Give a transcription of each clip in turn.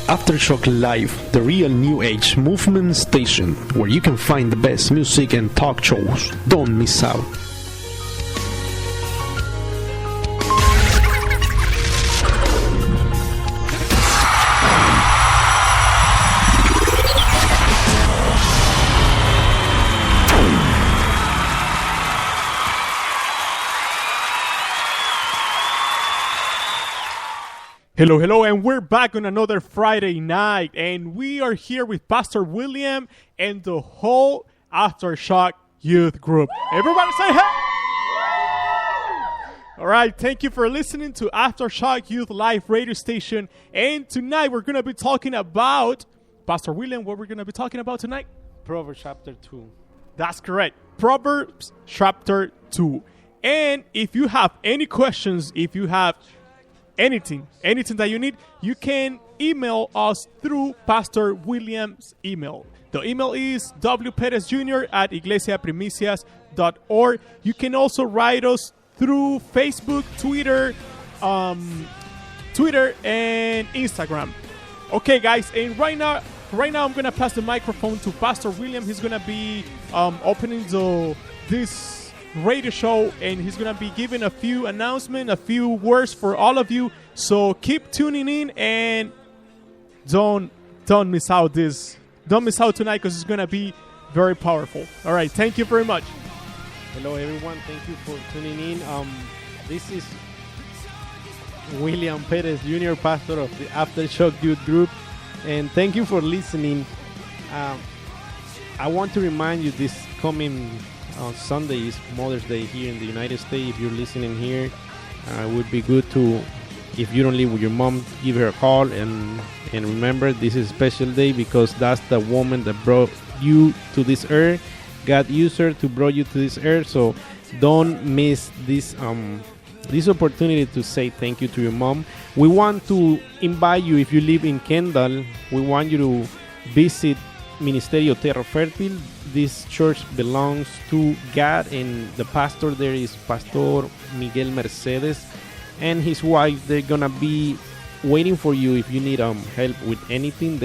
Aftershock Live, the real new age movement station where you can find the best music and talk shows. Don't miss out. Hello, and we're back on another Friday night, and we are here with Pastor William and the whole Aftershock Youth group. Everybody say hey! All right, thank you for listening to Aftershock Youth Live radio station, and tonight we're going to be talking about, Pastor William, what we're going to be talking about tonight? Proverbs chapter 2. That's correct, Proverbs chapter 2. And if you have any questions, if you have anything that you need, you can email us through Pastor William's email. The email is wperezjr@iglesiaprimicias.org. You can also write us through Facebook, Twitter and Instagram. Okay, guys, and right now I'm gonna pass the microphone to Pastor William. He's gonna be opening this radio show, and he's gonna be giving a few announcements, a few words for all of you. So keep tuning in and don't miss out this. Don't miss out tonight because it's gonna be very powerful. All right, thank you very much. Hello, everyone. Thank you for tuning in. This is William Perez Jr., pastor of the Aftershock Youth group, and thank you for listening. I want to remind you this coming Sunday is Mother's Day here in the United States. If you're listening here, it would be good to, if you don't live with your mom, give her a call and remember this is a special day because that's the woman that brought you to this earth. God used her to bring you to this earth, so don't miss this opportunity to say thank you to your mom. We want to invite you, if you live in Kendall, we want you to visit Ministerio Tierra Fértil. This church belongs to God, and the pastor there is Pastor Miguel Mercedes and his wife. They're gonna be waiting for you if you need help with anything.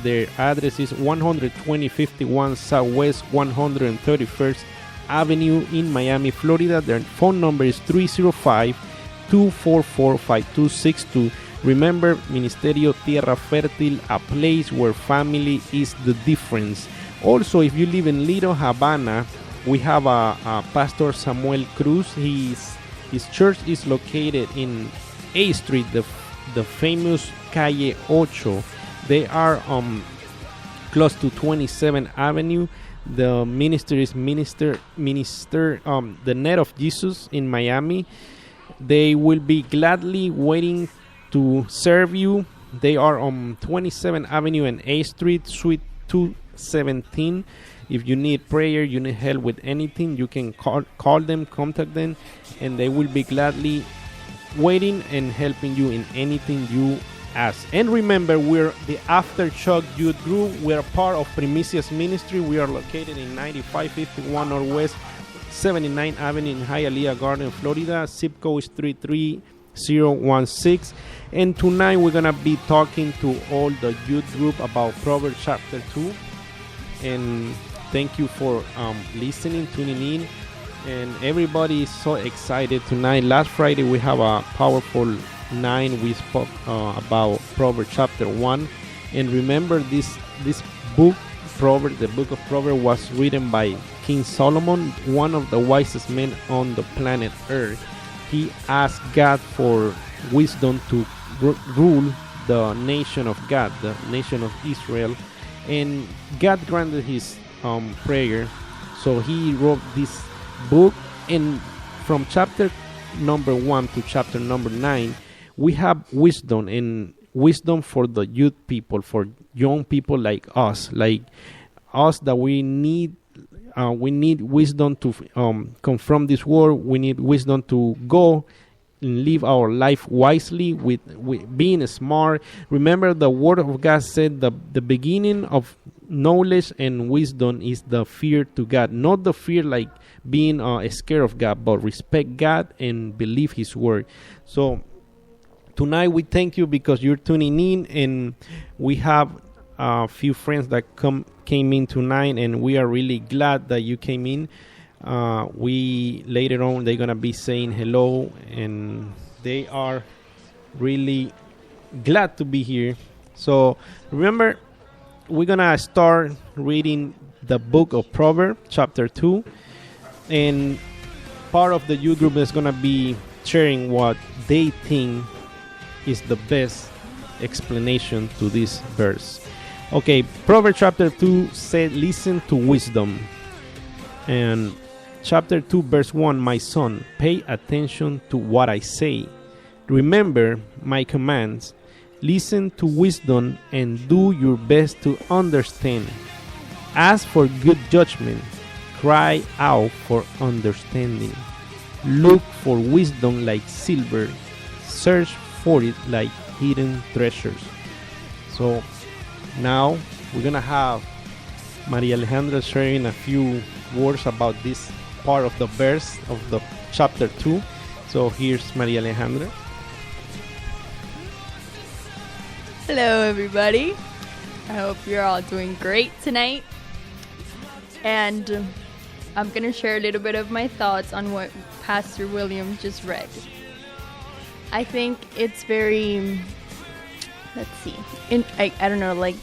Their address is 12051 Southwest 131st Avenue in Miami, Florida. Their phone number is 305-244-5262. Remember, Ministerio Tierra Fértil, a place where family is the difference. Also, if you live in Little Havana, we have a Pastor Samuel Cruz. His church is located in A Street, the famous Calle Ocho. They are close to 27th Avenue. The ministry is the Net of Jesus in Miami. They will be gladly waiting to serve you. They are on 27th Avenue and A Street, Suite 217. If you need prayer, you need help with anything, you can call them, contact them, and they will be gladly waiting and helping you in anything you ask. And remember, we're the Aftershock Youth Group. We're part of Primicias Ministry. We are located in 9551 Northwest 79th Avenue in Hialeah Garden, Florida. Zip code is 33016. And tonight we're gonna be talking to all the youth group about Proverbs chapter 2. And thank you for listening, tuning in, and everybody is so excited tonight. Last Friday we have a powerful night. We spoke about Proverbs chapter 1, and remember this book, Proverbs, the book of Proverbs, was written by King Solomon, one of the wisest men on the planet Earth. He asked God for wisdom to rule the nation of God, the nation of Israel, and God granted his prayer. So he wrote this book, and from chapter number 1 to chapter number 9, we have wisdom, and wisdom for the youth people, for young people like us that we need wisdom to confront this world. We need wisdom to go and live our life wisely with being smart. Remember, the word of God said the beginning of knowledge and wisdom is the fear to God. Not the fear like being scared of God, but respect God and believe his word. So tonight we thank you because you're tuning in, and we have a few friends that came in tonight, and we are really glad that you came in. We later on they're gonna be saying hello, and they are really glad to be here. So remember, we're gonna start reading the book of Proverbs, chapter 2, and part of the youth group is gonna be sharing what they think is the best explanation to this verse. Okay, Proverbs chapter 2 said, "Listen to wisdom." And chapter 2 verse 1, "My son, pay attention to what I say. Remember my commands. Listen to wisdom and do your best to understand. Ask for good judgment. Cry out for understanding. Look for wisdom like silver. Search for it like hidden treasures." So now we're going to have Maria Alejandra sharing a few words about this part of the verse of the chapter 2. So here's Maria Alejandra. Hello, everybody. I hope you're all doing great tonight. And I'm going to share a little bit of my thoughts on what Pastor William just read. I think it's very, let's see, I don't know, like,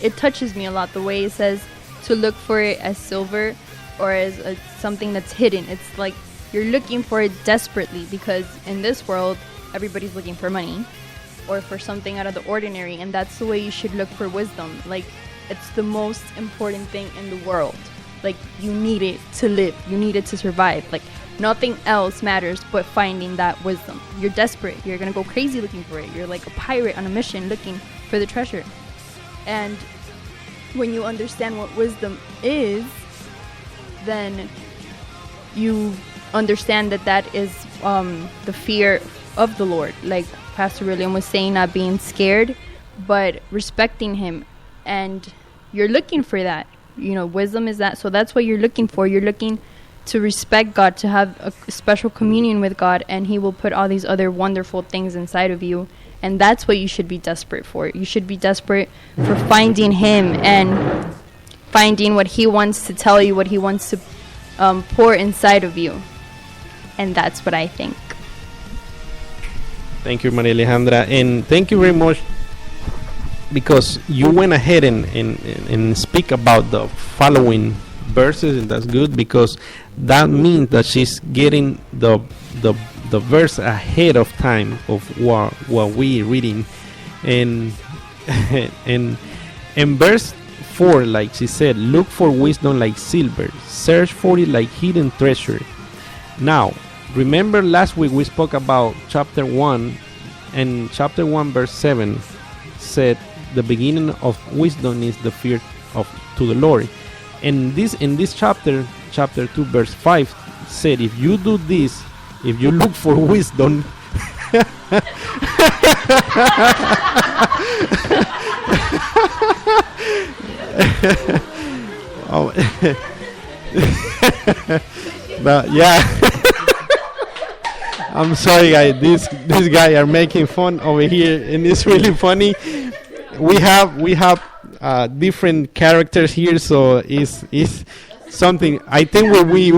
it touches me a lot the way it says to look for it as silver or as something that's hidden. It's like you're looking for it desperately, because in this world, everybody's looking for money or for something out of the ordinary, and that's the way you should look for wisdom. Like, it's the most important thing in the world. Like, you need it to live, you need it to survive. Like, nothing else matters but finding that wisdom. You're desperate, you're gonna go crazy looking for it. You're like a pirate on a mission looking for the treasure. And when you understand what wisdom is, then you understand that is the fear of the Lord. Like Pastor William was saying, not being scared, but respecting him. And you're looking for that. You know, wisdom is that. So that's what you're looking for. You're looking to respect God, to have a special communion with God, and he will put all these other wonderful things inside of you. And that's what you should be desperate for. You should be desperate for finding him and finding what he wants to tell you, what he wants to pour inside of you. And that's what I think. Thank you, Maria Alejandra. And thank you very much, because you went ahead and speak about the following verses, and that's good, because that means that she's getting the verse ahead of time of what we reading. And and in verse 4, like she said, look for wisdom like silver, search for it like hidden treasure. Now remember, last week we spoke about chapter 1, and chapter 1 verse 7 said the beginning of wisdom is the fear of to the Lord. And this in this chapter 2 verse 5 said, if you do this, if you look for wisdom, oh, but yeah, I'm sorry, guys. This guy are making fun over here, and it's really funny. We have different characters here, so it's something. I think we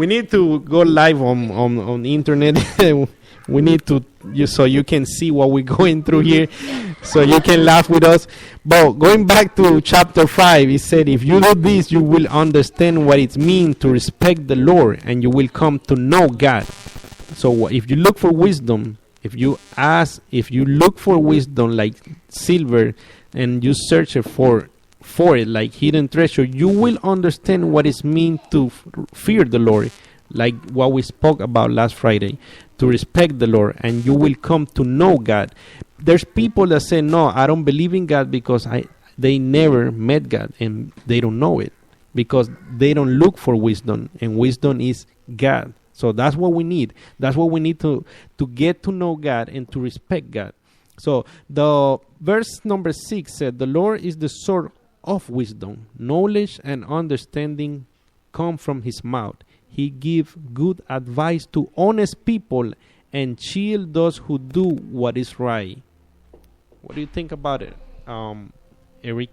need to go live on the internet. We need to so you can see what we're going through here, so you can laugh with us. But going back to chapter 5, it said, if you do this, you will understand what it means to respect the Lord, and you will come to know God. So if you look for wisdom, if you look for wisdom like silver, and you search it for it like hidden treasure, you will understand what it means to fear the Lord, like what we spoke about last Friday, to respect the Lord, and you will come to know God. There's people that say, no, I don't believe in God because they never met God, and they don't know it because they don't look for wisdom, and wisdom is God. So that's what we need. That's what we need to get to know God and to respect God. So the verse number 6 said, the Lord is the source of wisdom. Knowledge and understanding come from his mouth. He give good advice to honest people and shield those who do what is right. What do you think about it, Eric?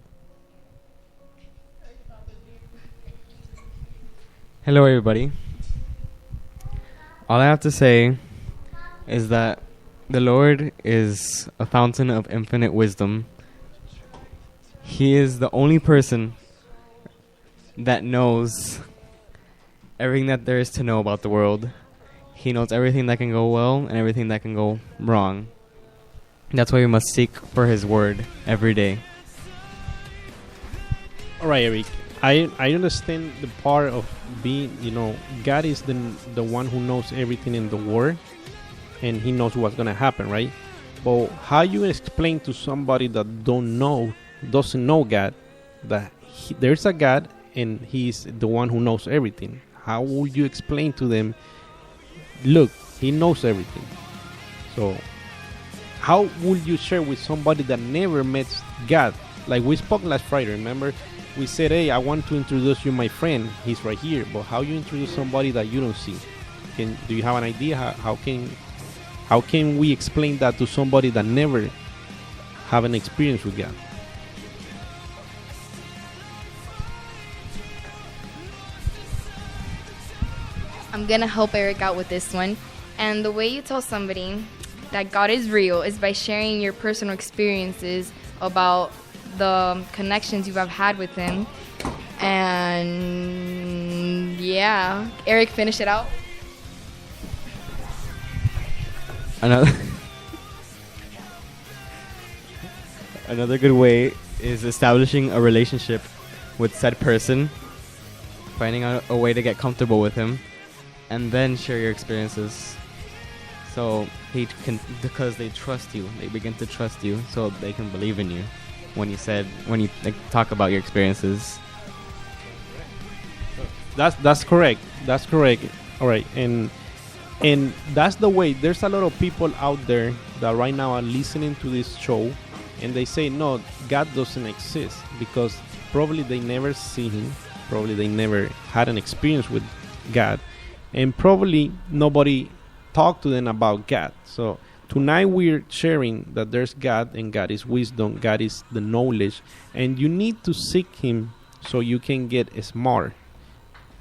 Hello, everybody. All I have to say is that the Lord is a fountain of infinite wisdom. He is the only person that knows everything that there is to know about the world. He knows everything that can go well and everything that can go wrong. That's why we must seek for His word every day. All right, Eric. I understand the part of being, God is the one who knows everything in the world, and He knows what's gonna happen, right? But how you explain to somebody that doesn't know God, that there's a God and He's the one who knows everything? How would you explain to them, look, He knows everything? So how would you share with somebody that never met God? Like we spoke last Friday, remember? We said, hey, I want to introduce you my friend. He's right here. But how you introduce somebody that you don't see? Do you have an idea? How can we explain that to somebody that never have an experience with God? I'm gonna help Eric out with this one. And the way you tell somebody that God is real is by sharing your personal experiences about the connections you have had with Him. And yeah, Eric, finish it out. Another good way is establishing a relationship with said person, finding out a way to get comfortable with him, and then share your experiences. So because they trust you, they begin to trust you, so they can believe in you when you talk about your experiences. That's correct. That's correct. All right, and that's the way. There's a lot of people out there that right now are listening to this show, and they say, no, God doesn't exist, because probably they never see Him, probably they never had an experience with God, and probably nobody talked to them about God. So tonight we're sharing that there's God, and God is wisdom, God is the knowledge, and you need to seek Him so you can get smart.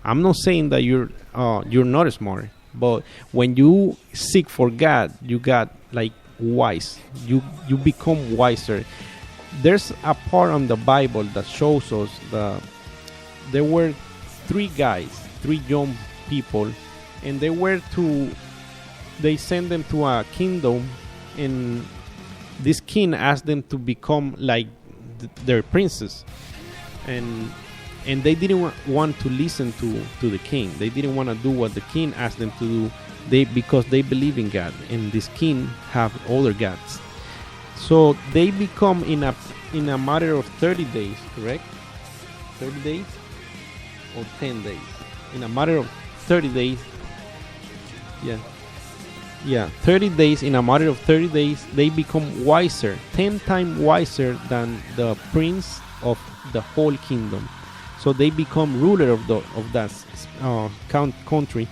I'm not saying that you're not smart, but when you seek for God, you got like wise. You become wiser. There's a part on the Bible that shows us that there were three young people, and they sent them to a kingdom, and this king asked them to become like their princess, and they didn't want to listen to the king. They didn't want to do what the king asked them to do, because they believe in God, and this king have other gods. So they become in a matter of 30 days, correct? 30 days or 10 days? In a matter of 30 days. Yeah, 30 days. In a matter of 30 days, they become wiser, 10 times wiser than the prince of the whole kingdom. So they become ruler of that country.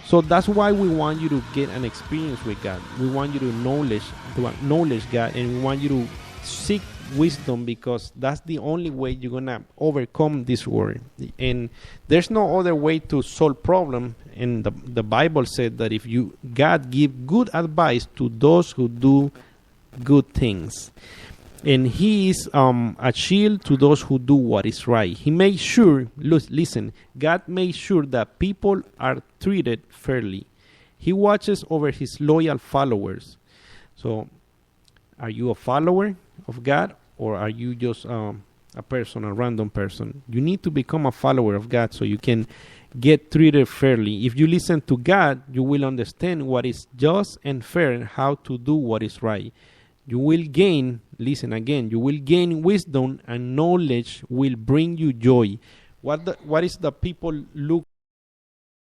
So that's why we want you to get an experience with God. We want you to acknowledge God, and we want you to seek wisdom, because that's the only way you're gonna overcome this world. And there's no other way to solve problem. And the Bible said that God give good advice to those who do good things, and He is a shield to those who do what is right. He makes sure, listen, God makes sure that people are treated fairly. He watches over His loyal followers. So, are you a follower of God, or are you just a random person? You need to become a follower of God so you can get treated fairly. If you listen to God, you will understand what is just and fair and how to do what is right. You will gain, listen again, you will gain wisdom, and knowledge will bring you joy. What is the people look